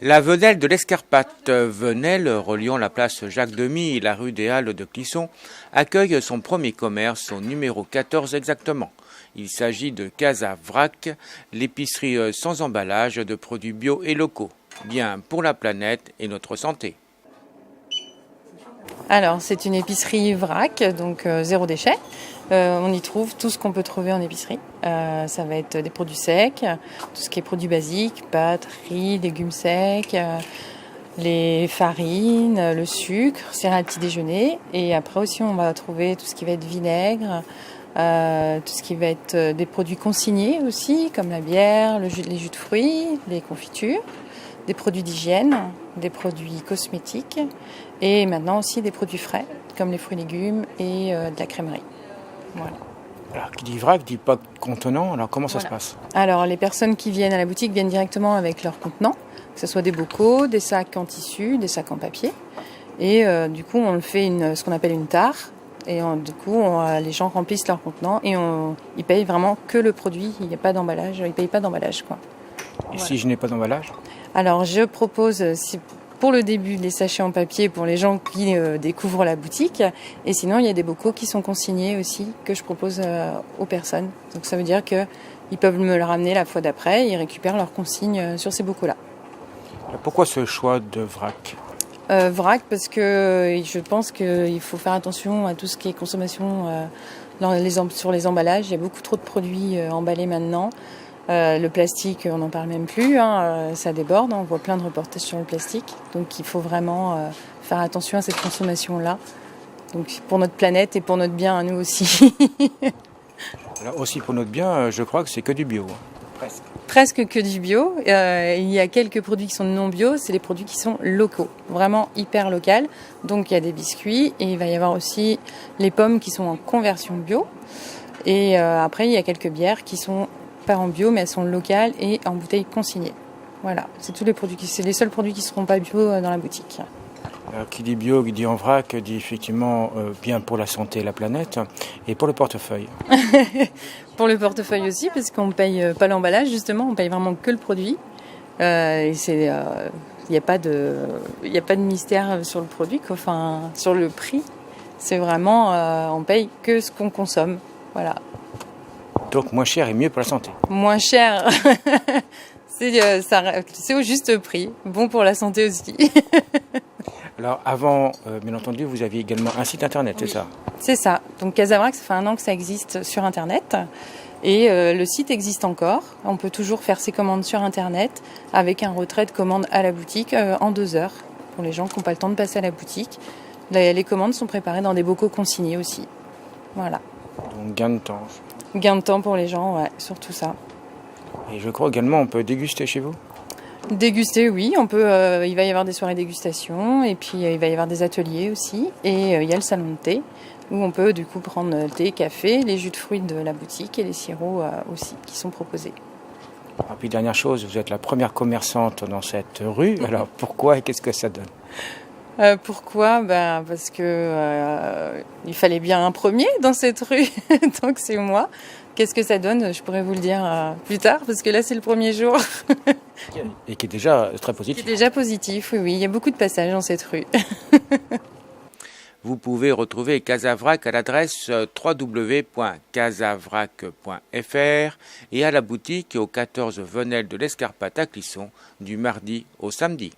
La Venelle de l'Escarpate, Venelle, reliant la place Jacques-Demy et la rue des Halles de Clisson, accueille son premier commerce au numéro 14 exactement. Il s'agit de Casa Vrac, l'épicerie sans emballage de produits bio et locaux, bien pour la planète et notre santé. Alors, c'est une épicerie vrac, donc zéro déchet. On y trouve tout ce qu'on peut trouver en épicerie. Ça va être des produits secs, tout ce qui est produits basiques, pâtes, riz, légumes secs, les farines, le sucre, céréales petit déjeuner. Et après aussi, on va trouver tout ce qui va être vinaigre, tout ce qui va être des produits consignés aussi, comme la bière, les jus de fruits, les confitures, des produits d'hygiène, des produits cosmétiques et maintenant aussi des produits frais, comme les fruits et légumes et de la crèmerie. Voilà. Alors, qui dit vrac, dit pas contenant, alors comment ça se passe? Alors, les personnes qui viennent à la boutique viennent directement avec leurs contenants, que ce soit des bocaux, des sacs en tissu, des sacs en papier. Et du coup, on fait ce qu'on appelle une tare. Et du coup, les gens remplissent leurs contenants et ils payent vraiment que le produit. Il n'y a pas d'emballage. Ils ne payent pas d'emballage, quoi. Et si je n'ai pas d'emballage? Alors, je propose, pour le début, les sachets en papier pour les gens qui découvrent la boutique. Et sinon, il y a des bocaux qui sont consignés aussi, que je propose aux personnes. Donc, ça veut dire qu'ils peuvent me le ramener la fois d'après et ils récupèrent leurs consignes sur ces bocaux-là. Pourquoi ce choix de vrac? Vrac, parce que je pense qu'il faut faire attention à tout ce qui est consommation sur les emballages. Il y a beaucoup trop de produits emballés maintenant. Le plastique, on n'en parle même plus, ça déborde, on voit plein de reportages sur le plastique. Donc il faut vraiment faire attention à cette consommation-là. Donc pour notre planète et pour notre bien à nous aussi. Alors aussi pour notre bien, je crois que c'est que du bio. Presque. Presque que du bio. Il y a quelques produits qui sont non bio, c'est les produits qui sont locaux, vraiment hyper local. Donc il y a des biscuits et il va y avoir aussi les pommes qui sont en conversion bio. Et après il y a quelques bières qui sont pas en bio, mais elles sont locales et en bouteilles consignées. Voilà, c'est les seuls produits qui ne seront pas bio dans la boutique. Alors, qui dit bio, qui dit en vrac, dit effectivement bien pour la santé et la planète, et pour le portefeuille. Pour le portefeuille aussi, parce qu'on ne paye pas l'emballage, justement, on paye vraiment que le produit. Il n'y a pas de mystère sur le produit, enfin, sur le prix. C'est vraiment, on paye que ce qu'on consomme. Voilà. Donc moins cher et mieux pour la santé. Moins cher, c'est au juste prix. Bon pour la santé aussi. Alors avant, bien entendu, vous aviez également un site internet, oui. C'est ça? C'est ça. Donc Casa Vrac, ça fait 1 an que ça existe sur internet. Et le site existe encore. On peut toujours faire ses commandes sur internet avec un retrait de commande à la boutique en 2 heures. Pour les gens qui n'ont pas le temps de passer à la boutique. Les commandes sont préparées dans des bocaux consignés aussi. Voilà. Donc gain de temps. Gain de temps pour les gens, ouais, surtout ça. Et je crois également on peut déguster chez vous? Déguster, oui, on peut. Il va y avoir des soirées dégustation et puis il va y avoir des ateliers aussi. Et il y a le salon de thé où on peut du coup prendre thé, café, les jus de fruits de la boutique et les sirops aussi qui sont proposés. Et puis dernière chose, vous êtes la première commerçante dans cette rue. Alors pourquoi et qu'est-ce que ça donne? Pourquoi? Parce que il fallait bien un premier dans cette rue, donc c'est moi. Qu'est-ce que ça donne? Je pourrais vous le dire plus tard, parce que là c'est le premier jour. Et qui est déjà très positif. Qui est déjà positif, oui. Il y a beaucoup de passages dans cette rue. Vous pouvez retrouver Casa Vrac à l'adresse www.casavrac.fr et à la boutique au 14 Venelle de l'Escarpate à Clisson du mardi au samedi.